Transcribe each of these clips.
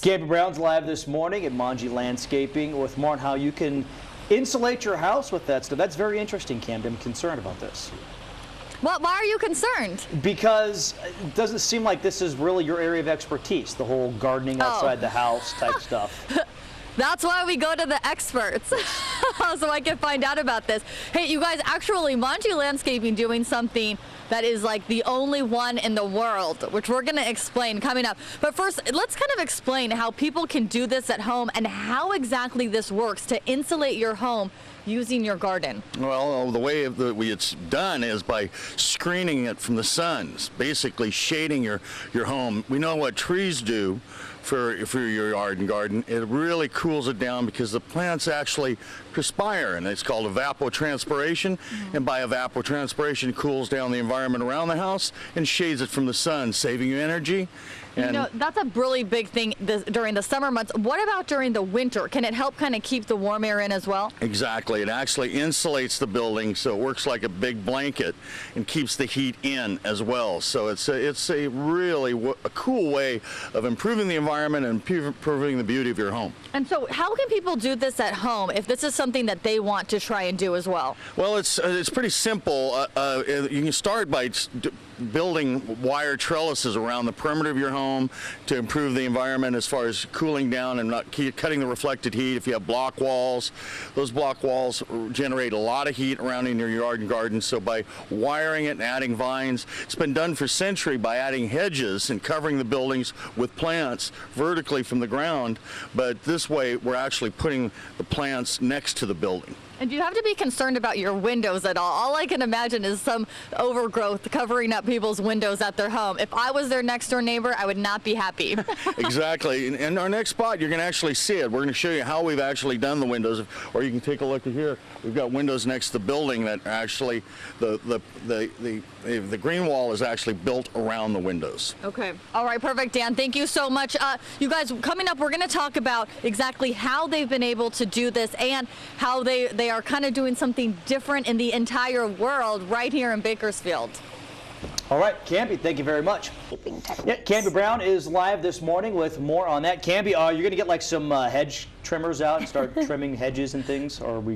Cambi Brown's live this morning at Monji Landscaping with more on how you can insulate your house with that stuff. That's very interesting, Cambi. I'm concerned about this. Well, why are you concerned? Because it doesn't seem like this is really your area of expertise, the whole gardening outside the house type stuff. That's why we go to the experts, so I can find out about this. Hey, you guys, actually, Monji Landscaping doing something that is like the only one in the world, which we're going to explain coming up. But first, let's kind of explain how people can do this at home and how exactly this works to insulate your home using your garden. Well, the way that it's done is by screening it from the sun, basically shading your home. We know what trees do for your yard and garden. It really cools it down because the plants actually perspire, and it's called evapotranspiration. And by evapotranspiration, it cools down the environment around the house and shades it from the sun, saving you energy. And you know, that's a really big thing during the summer months. What about during the winter? Can it help kind of keep the warm air in as well? Exactly. It actually insulates the building, so it works like a big blanket and keeps the heat in as well. So it's a really cool way of improving the environment and improving the beauty of your home. And so how can people do this at home if this is something that they want to try and do as well? Well, it's pretty simple. You can start by building wire trellises around the perimeter of your home to improve the environment as far as cooling down and not cutting the reflected heat. If you have block walls, those block walls generate a lot of heat around in your yard and garden. So by wiring it and adding vines, it's been done for centuries by adding hedges and covering the buildings with plants vertically from the ground. But this way, we're actually putting the plants next to the building. And do you have to be concerned about your windows at all? All I can imagine is some overgrowth covering up people's windows at their home. If I was their next door neighbor, I would not be happy. Exactly. In our next spot, you're going to actually see it. We're going to show you how we've actually done the windows. Or you can take a look at here. We've got windows next to the building that are actually, the green wall is actually built around the windows. Okay. All right, perfect, Dan. Thank you so much. You guys, coming up, we're going to talk about exactly how they've been able to do this and how they are kind of doing something different in the entire world right here in Bakersfield. All right, Cambi, thank you very much. Yeah, Cambi Brown is live this morning with more on that. Cambi, you're going to get like some hedge trimmers out and start trimming hedges and things, or are we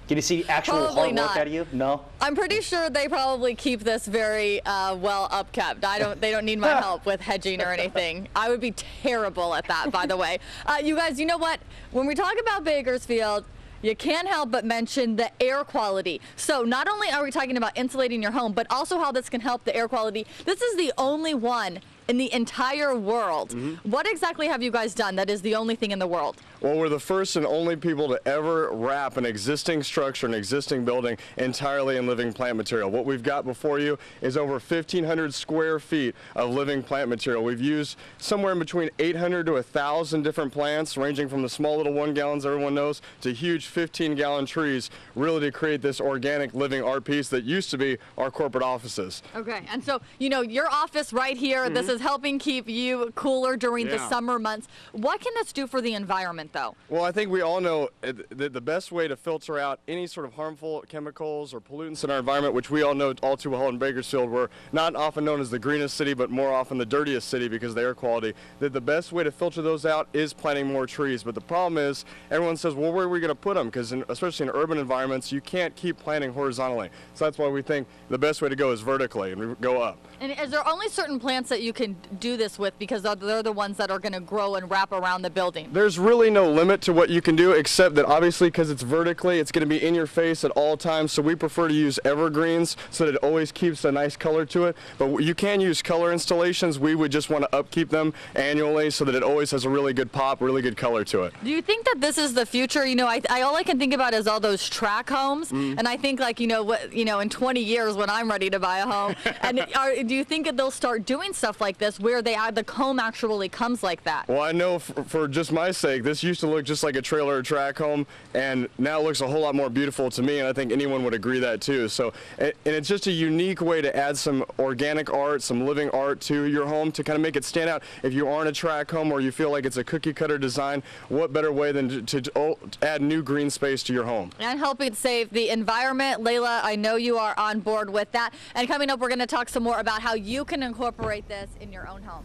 going to see actual hard work out of you? No? I'm pretty sure they probably keep this very well upkept. They don't need my help with hedging or anything. I would be terrible at that, by the way. You guys, you know what? When we talk about Bakersfield, you can't help but mention the air quality. So not only are we talking about insulating your home, but also how this can help the air quality. This is the only one in the entire world. What exactly have you guys done that is the only thing in the world? Well, we're the first and only people to ever wrap an existing structure, an existing building, entirely in living plant material. What we've got before you is over 1,500 square feet of living plant material. We've used somewhere in between 800 to 1,000 different plants, ranging from the small little 1 gallons everyone knows to huge 15-gallon trees, really to create this organic living art piece that used to be our corporate offices. Okay, and so, you know, your office right here, this is helping keep you cooler during the summer months. What can this do for the environment, though? Well, I think we all know that the best way to filter out any sort of harmful chemicals or pollutants in our environment, which we all know all too well in Bakersfield, we're not often known as the greenest city, but more often the dirtiest city because of the air quality, that the best way to filter those out is planting more trees. But the problem is, everyone says, well, where are we going to put them? Because especially in urban environments, you can't keep planting horizontally. So that's why we think the best way to go is vertically and go up. And is there only certain plants that you can do this with because they're the ones that are going to grow and wrap around the building? There's really no limit to what you can do, except that obviously because it's vertically, it's going to be in your face at all times. So we prefer to use evergreens so that it always keeps a nice color to it. But you can use color installations. We would just want to upkeep them annually so that it always has a really good pop, really good color to it. Do you think that this is the future? You know, all I can think about is all those track homes, and I think like, in 20 years when I'm ready to buy a home, and do you think that they'll start doing stuff like this where the home actually comes like that? Well, I know for just my sake, this used to look just like a trailer or track home, and now it looks a whole lot more beautiful to me, and I think anyone would agree that too. So, and it's just a unique way to add some organic art, some living art to your home to kind of make it stand out. If you aren't a track home or you feel like it's a cookie cutter design, what better way than to add new green space to your home? And helping save the environment. Layla, I know you are on board with that. And coming up, we're going to talk some more about how you can incorporate this in your own home.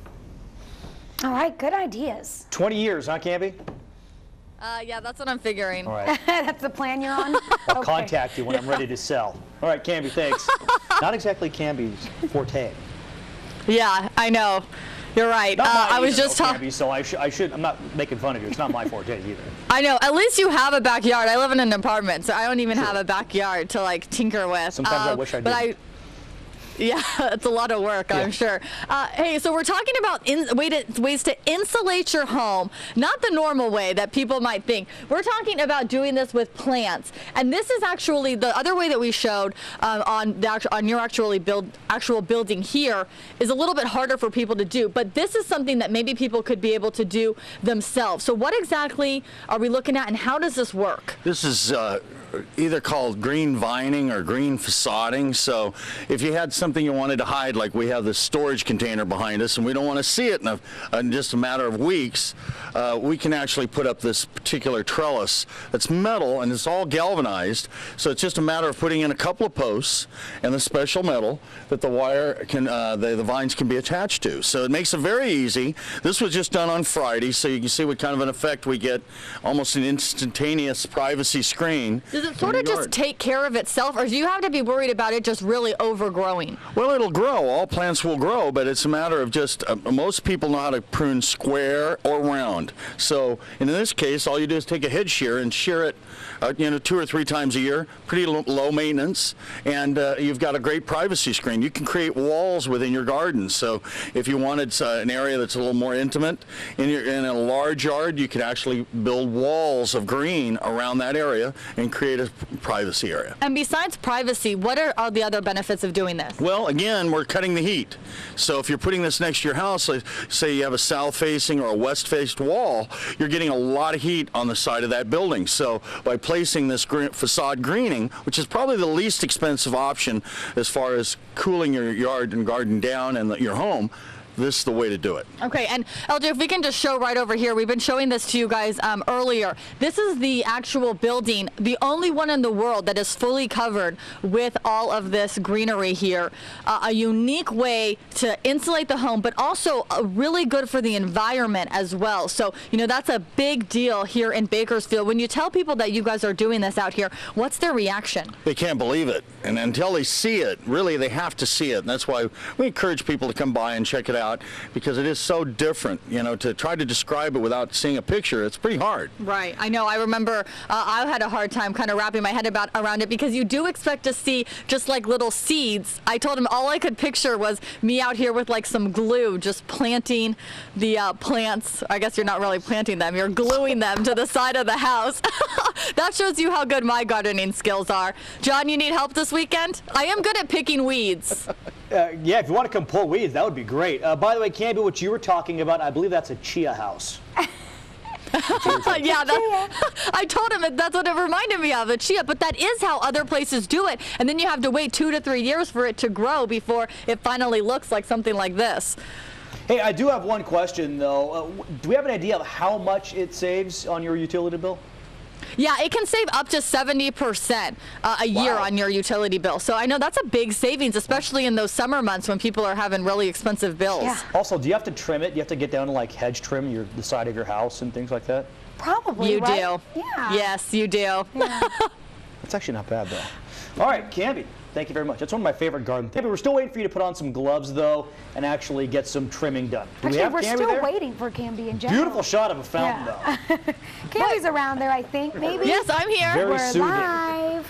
All right, good ideas. 20 years, huh, Cambi? Yeah, that's what I'm figuring. All right. That's the plan you're on? I'll Okay. contact you when I'm ready to sell. All right, Cambi, thanks. Not exactly Cambi's forte. Yeah, I know. You're right. Not mine I was either, just though, talking. Cambi, so I should. I'm not making fun of you. It's not my forte either. I know. At least you have a backyard. I live in an apartment, so I don't even have a backyard to like tinker with. Sometimes I wish I did. Yeah, it's a lot of work, I'm sure. Hey, so we're talking about ways to insulate your home, not the normal way that people might think. We're talking about doing this with plants, and this is actually the other way that we showed on your actual building here is a little bit harder for people to do, but this is something that maybe people could be able to do themselves. So what exactly are we looking at, and how does this work? This is either called green vining or green facading. So if you had something you wanted to hide, like we have this storage container behind us and we don't want to see it in just a matter of weeks, we can actually put up this particular trellis that's metal and it's all galvanized. So it's just a matter of putting in a couple of posts and the special metal that the wire can, the vines can be attached to. So it makes it very easy. This was just done on Friday, so you can see what kind of an effect we get, almost an instantaneous privacy screen. Does it sort of just take care of itself, or do you have to be worried about it just really overgrowing? Well, it'll grow. All plants will grow, but it's a matter of just, most people know how to prune square or round. So in this case, all you do is take a hedge shear and shear it 2 or 3 times a year, pretty low maintenance, and you've got a great privacy screen. You can create walls within your garden. So if you wanted an area that's a little more intimate, in a large yard, you could actually build walls of green around that area and create a privacy area. And besides privacy, what are the other benefits of doing this? Well, again, we're cutting the heat. So if you're putting this next to your house, like, say you have a south-facing or a west-faced wall, you're getting a lot of heat on the side of that building. So by placing this facade greening, which is probably the least expensive option as far as cooling your yard and garden down and your home, this is the way to do it. Okay, and LJ, if we can just show right over here, we've been showing this to you guys earlier. This is the actual building, the only one in the world that is fully covered with all of this greenery here. A unique way to insulate the home, but also really good for the environment as well. So, that's a big deal here in Bakersfield. When you tell people that you guys are doing this out here, what's their reaction? They can't believe it. And until they see it, really, they have to see it. And that's why we encourage people to come by and check it out, because it is so different. To try to describe it without seeing a picture, it's pretty hard. Right. I know. I remember I had a hard time kind of wrapping my head around it, because you do expect to see just like little seeds. I told him all I could picture was me out here with like some glue, just planting the plants. I guess you're not really planting them. You're gluing them to the side of the house. That shows you how good my gardening skills are. John, you need help this weekend? I am good at picking weeds. Yeah, if you want to come pull weeds, that would be great. By the way, Cambi, what you were talking about, I believe that's a chia house. Yeah, I told him that's what it reminded me of, a chia, but that is how other places do it. And then you have to wait 2 to 3 years for it to grow before it finally looks like something like this. Hey, I do have one question, though. Do we have an idea of how much it saves on your utility bill? Yeah, it can save up to 70% a year on your utility bill. So I know that's a big savings, especially in those summer months when people are having really expensive bills. Yeah. Also, do you have to trim it? Do you have to get down to like hedge trim the side of your house and things like that? Probably, You right? do. Yeah. Yes, you do. Yeah. That's actually not bad, though. All right, Cambi, thank you very much. That's one of my favorite garden things. We're still waiting for you to put on some gloves, though, and actually get some trimming done. Do we have we're Cambi still there? waiting for Cambi in general. Beautiful shot of a fountain, though. Cambi's around there, I think, maybe. Yes, I'm here. Very We're soothing. live.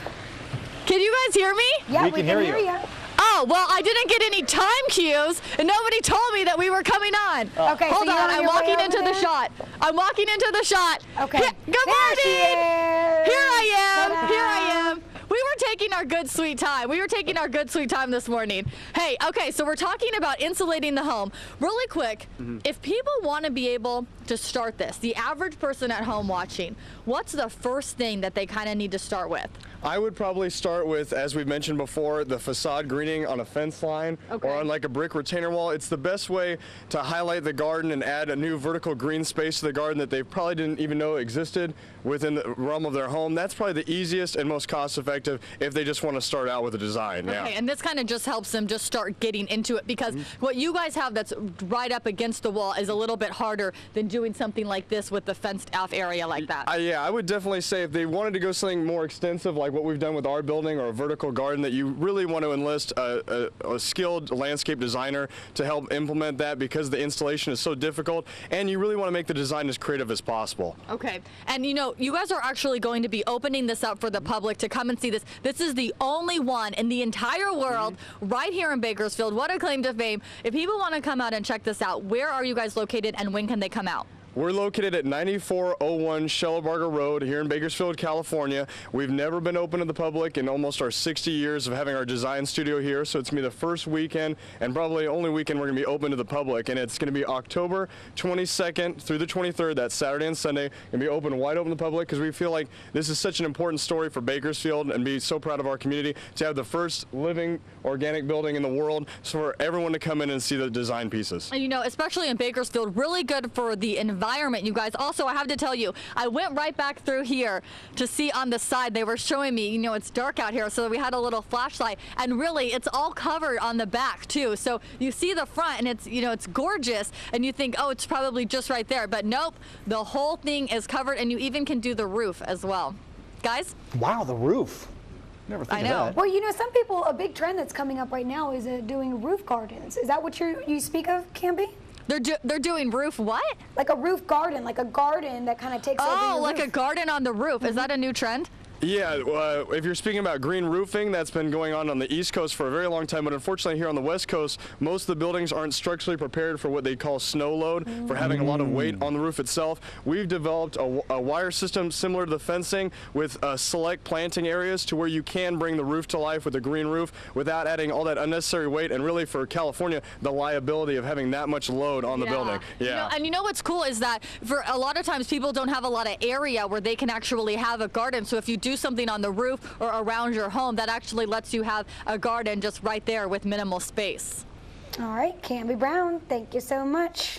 Can you guys hear me? Yeah, We can hear you. Oh, well, I didn't get any time cues, and nobody told me that we were coming on. Okay, Hold so you're on, on I'm your way walking over into the there? shot. I'm walking into the shot. Okay. Good There morning. she is. Here I am. Ta-da. Here I am. We were taking our good sweet time. This morning. Hey, okay, so we're talking about insulating the home. Really quick, if people want to be able to start this, the average person at home watching, what's the first thing that they kind of need to start with? I would probably start with, as we've mentioned before, the facade greening on a fence line Okay. or on like a brick retainer wall. It's the best way to highlight the garden and add a new vertical green space to the garden that they probably didn't even know existed within the realm of their home. That's probably the easiest and most cost-effective. if they just want to start out with a design. Okay, and this kind of just helps them just start getting into it, because what you guys have that's right up against the wall is a little bit harder than doing something like this with the fenced off area like that. Yeah, I would definitely say if they wanted to go something more extensive like what we've done with our building, or a vertical garden, that you really want to enlist a skilled landscape designer to help implement that, because the installation is so difficult, and you really want to make the design as creative as possible. Okay, and you know, you guys are actually going to be opening this up for the public to come and see this. This is the only one in the entire world right here in Bakersfield. What a claim to fame. If people want to come out and check this out, where are you guys located and when can they come out? We're located at 9401 Shellabarger Road here in Bakersfield, California. We've never been open to the public in almost our 60 years of having our design studio here, so it's going to be the first weekend and probably only weekend we're going to be open to the public, and it's going to be October 22nd through the 23rd, that's Saturday and Sunday. Going to be open, wide open to the public, because we feel like this is such an important story for Bakersfield, and be so proud of our community to have the first living organic building in the world, so for everyone to come in and see the design pieces. And you know, especially in Bakersfield, really good for the environment, you guys. Also, I have to tell you, I went right back through here to see on the side. They were showing me, you know, it's dark out here, so we had a little flashlight, and really it's all covered on the back too. So you see the front and it's, you know, it's gorgeous, and you think, oh, it's probably just right there, but nope, the whole thing is covered, and you even can do the roof as well. Guys? Wow, the roof. Never think of that. Well, you know, some people, a big trend that's coming up right now is doing roof gardens. Is that what you speak of, Cambi? They're doing roof what? Like a roof garden, like a garden that kind of takes over your like roof. a garden on the roof. Is that a new trend? Yeah, if you're speaking about green roofing, that's been going on the East Coast for a very long time, but unfortunately here on the West Coast, most of the buildings aren't structurally prepared for what they call snow load, for having a lot of weight on the roof itself. We've developed a wire system similar to the fencing with select planting areas to where you can bring the roof to life with a green roof without adding all that unnecessary weight, and really for California, the liability of having that much load on the building. Yeah. You know, and you know what's cool is that for a lot of times people don't have a lot of area where they can actually have a garden, so if you do something on the roof or around your home, that actually lets you have a garden just right there with minimal space. All right, Cambi Brown, thank you so much.